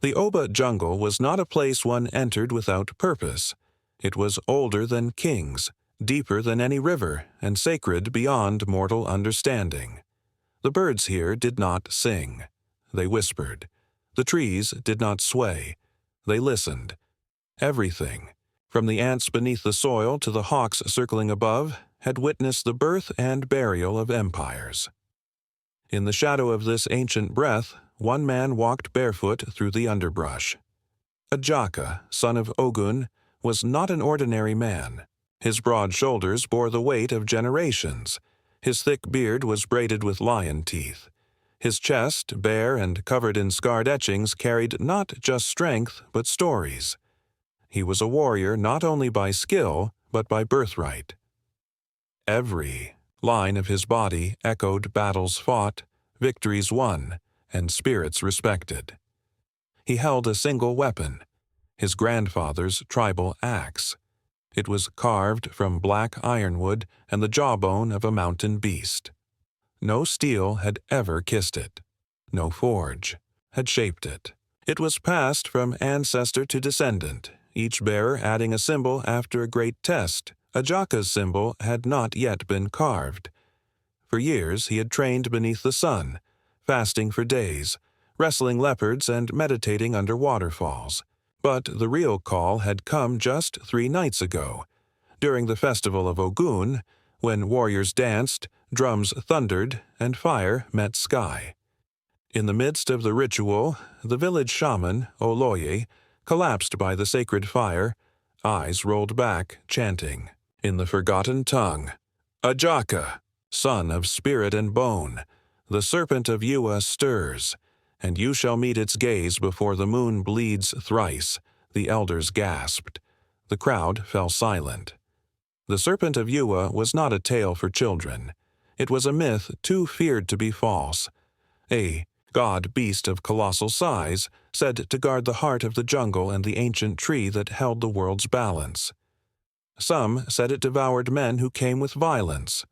The Oba jungle was not a place one entered without purpose. It was older than kings, deeper than any river, and sacred beyond mortal understanding. The birds here did not sing. They whispered. The trees did not sway. They listened. Everything, from the ants beneath the soil to the hawks circling above, had witnessed the birth and burial of empires. In the shadow of this ancient breath, one man walked barefoot through the underbrush. Ajaka, son of Ogun, was not an ordinary man. His broad shoulders bore the weight of generations. His thick beard was braided with lion teeth. His chest, bare and covered in scarred etchings, carried not just strength, but stories. He was a warrior not only by skill, but by birthright. Every line of his body echoed battles fought, victories won, and spirits respected. He held a single weapon, his grandfather's tribal axe. It was carved from black ironwood and the jawbone of a mountain beast. No steel had ever kissed it. No forge had shaped it. It was passed from ancestor to descendant, each bearer adding a symbol after a great test. Ajaka's symbol had not yet been carved. For years he had trained beneath the sun, fasting for days, wrestling leopards and meditating under waterfalls. But the real call had come just 3 nights ago, during the festival of Ogun, when warriors danced, drums thundered, and fire met sky. In the midst of the ritual, the village shaman, Oloye, collapsed by the sacred fire, eyes rolled back, chanting, in the forgotten tongue, Ajaka, son of spirit and bone, the serpent of Yewa stirs, and you shall meet its gaze before the moon bleeds thrice, the elders gasped. The crowd fell silent. The serpent of Yewa was not a tale for children. It was a myth too feared to be false. A god-beast of colossal size, said to guard the heart of the jungle and the ancient tree that held the world's balance. Some said it devoured men who came with violence.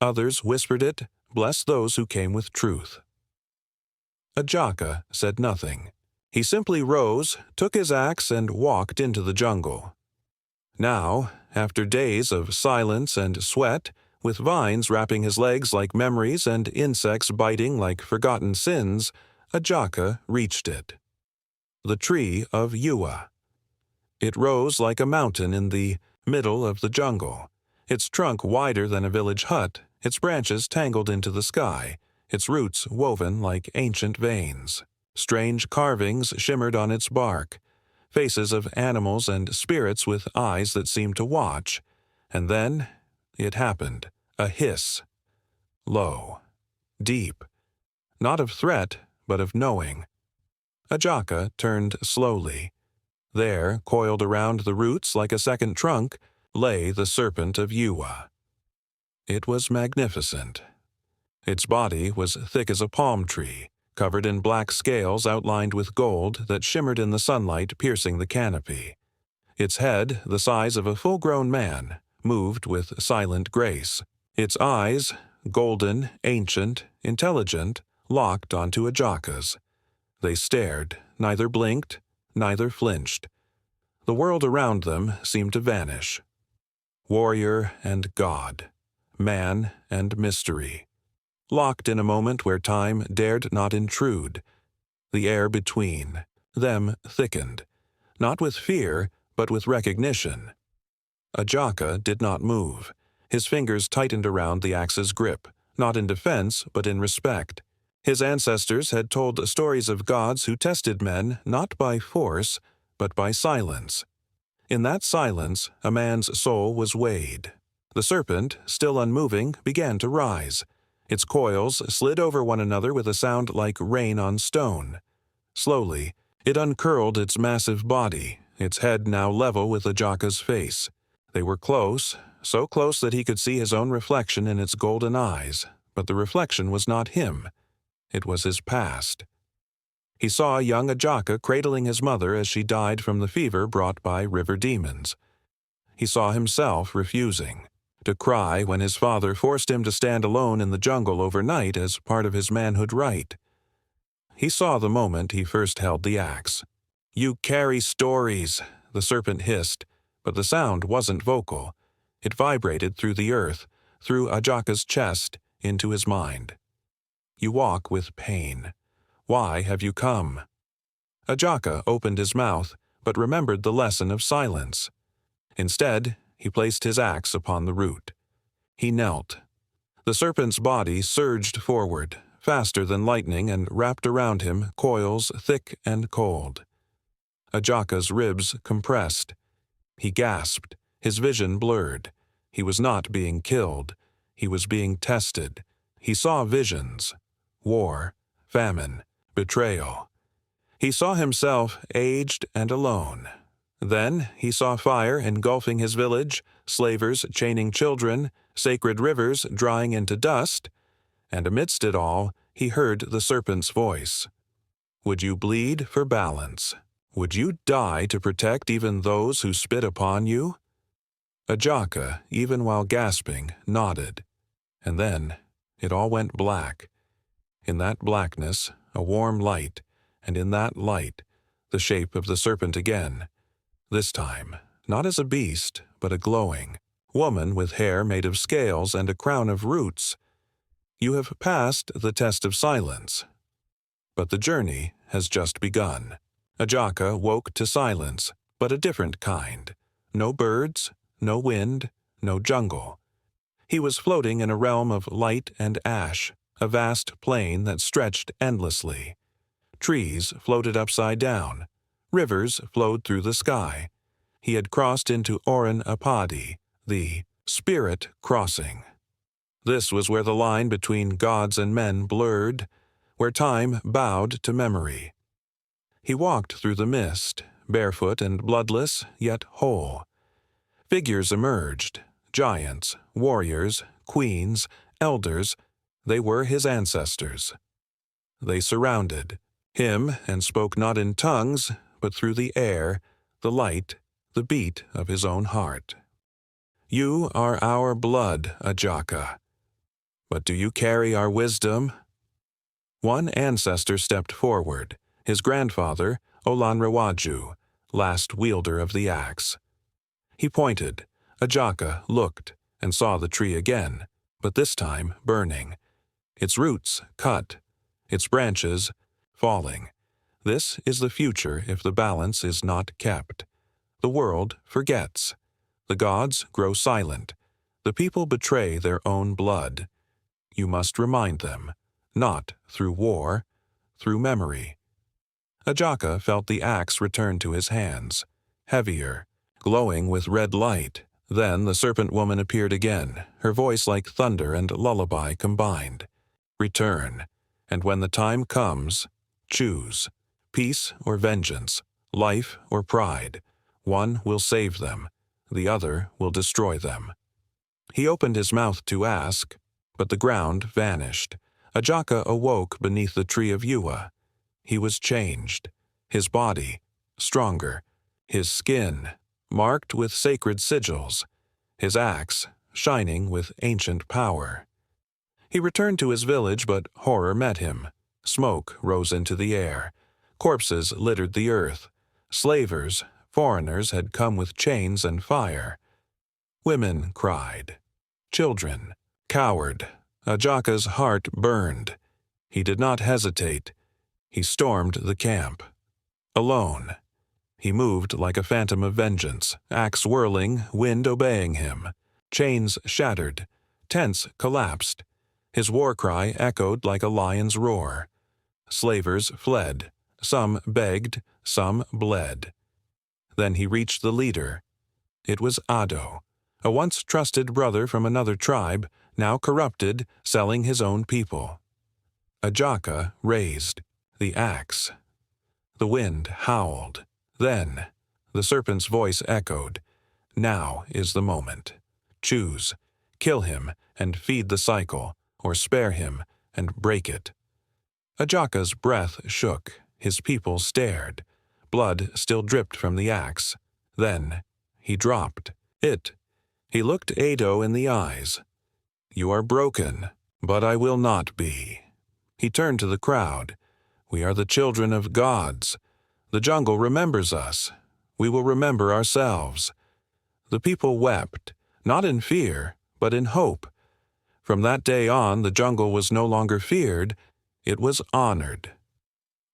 Others whispered it, bless those who came with truth. Ajaka said nothing. He simply rose, took his axe, and walked into the jungle. Now, after days of silence and sweat, with vines wrapping his legs like memories and insects biting like forgotten sins, Ajaka reached it. The Tree of Yewa. It rose like a mountain in the middle of the jungle, its trunk wider than a village hut, its branches tangled into the sky, its roots woven like ancient veins. Strange carvings shimmered on its bark, faces of animals and spirits with eyes that seemed to watch, and then it happened, a hiss. Low, deep, not of threat, but of knowing. Ajaka turned slowly. There, coiled around the roots like a second trunk, lay the Serpent of Yewa. It was magnificent. Its body was thick as a palm tree, covered in black scales outlined with gold that shimmered in the sunlight piercing the canopy. Its head, the size of a full-grown man, moved with silent grace. Its eyes, golden, ancient, intelligent, locked onto Ajaka's. They stared, neither blinked, neither flinched. The world around them seemed to vanish. Warrior and god, man and mystery. Locked in a moment where time dared not intrude. The air between them thickened, not with fear, but with recognition. Ajaka did not move. His fingers tightened around the axe's grip, not in defense, but in respect. His ancestors had told stories of gods who tested men not by force, but by silence. In that silence, a man's soul was weighed. The serpent, still unmoving, began to rise. Its coils slid over one another with a sound like rain on stone. Slowly, it uncurled its massive body, its head now level with Ajaka's face. They were close, so close that he could see his own reflection in its golden eyes, but the reflection was not him. It was his past. He saw young Ajaka cradling his mother as she died from the fever brought by river demons. He saw himself refusing to cry when his father forced him to stand alone in the jungle overnight as part of his manhood right. He saw the moment he first held the axe. You carry stories, the serpent hissed, but the sound wasn't vocal. It vibrated through the earth, through Ajaka's chest, into his mind. You walk with pain. Why have you come? Ajaka opened his mouth, but remembered the lesson of silence. Instead, he placed his axe upon the root. He knelt. The serpent's body surged forward, faster than lightning, and wrapped around him coils thick and cold. Ajaka's ribs compressed. He gasped, his vision blurred. He was not being killed. He was being tested. He saw visions. War, famine, betrayal. He saw himself aged and alone. Then he saw fire engulfing his village, slavers chaining children, sacred rivers drying into dust, and amidst it all, he heard the serpent's voice. Would you bleed for balance? Would you die to protect even those who spit upon you? Ajaka, even while gasping, nodded. And then it all went black. In that blackness, a warm light, and in that light, the shape of the serpent again. This time, not as a beast, but a glowing woman with hair made of scales and a crown of roots. You have passed the test of silence. But the journey has just begun. Ajaka woke to silence, but a different kind. No birds, no wind, no jungle. He was floating in a realm of light and ash, a vast plain that stretched endlessly. Trees floated upside down. Rivers flowed through the sky. He had crossed into Oran Apadi, the spirit crossing. This was where the line between gods and men blurred, where time bowed to memory. He walked through the mist, barefoot and bloodless, yet whole. Figures emerged, giants, warriors, queens, elders. They were his ancestors. They surrounded him and spoke not in tongues, but through the air, the light, the beat of his own heart. You are our blood, Ajaka. But do you carry our wisdom? One ancestor stepped forward, his grandfather, Olanrewaju, last wielder of the axe. He pointed. Ajaka looked and saw the tree again, but this time burning. Its roots cut, its branches falling. This is the future if the balance is not kept. The world forgets. The gods grow silent. The people betray their own blood. You must remind them, not through war, through memory. Ajaka felt the axe return to his hands, heavier, glowing with red light. Then the serpent woman appeared again, her voice like thunder and lullaby combined. Return, and when the time comes, choose. Peace or vengeance, life or pride. One will save them, the other will destroy them. He opened his mouth to ask, but the ground vanished. Ajaka awoke beneath the Tree of Yewa. He was changed, his body stronger, his skin marked with sacred sigils, his axe shining with ancient power. He returned to his village, but horror met him. Smoke rose into the air. Corpses littered the earth. Slavers, foreigners had come with chains and fire. Women cried. Children cowered. Ajaka's heart burned. He did not hesitate. He stormed the camp. Alone. He moved like a phantom of vengeance, axe whirling, wind obeying him. Chains shattered. Tents collapsed. His war cry echoed like a lion's roar. Slavers fled. Some begged, some bled. Then he reached the leader. It was Ado, a once trusted brother from another tribe, now corrupted, selling his own people. Ajaka raised the axe. The wind howled. Then the serpent's voice echoed. Now is the moment. Choose. Kill him and feed the cycle, or spare him and break it. Ajaka's breath shook. His people stared. Blood still dripped from the axe. Then he dropped it. He looked Ado in the eyes. You are broken, but I will not be. He turned to the crowd. We are the children of gods. The jungle remembers us. We will remember ourselves. The people wept, not in fear, but in hope. From that day on, the jungle was no longer feared, it was honored.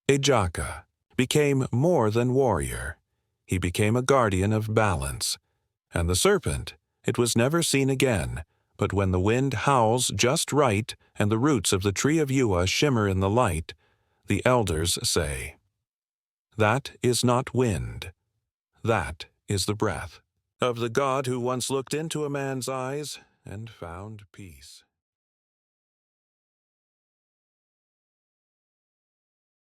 Ajaka became more than warrior. He became a guardian of balance. And the serpent, it was never seen again, but when the wind howls just right and the roots of the Tree of Yewa shimmer in the light, the elders say, "That is not wind. That is the breath of the God who once looked into a man's eyes and found peace."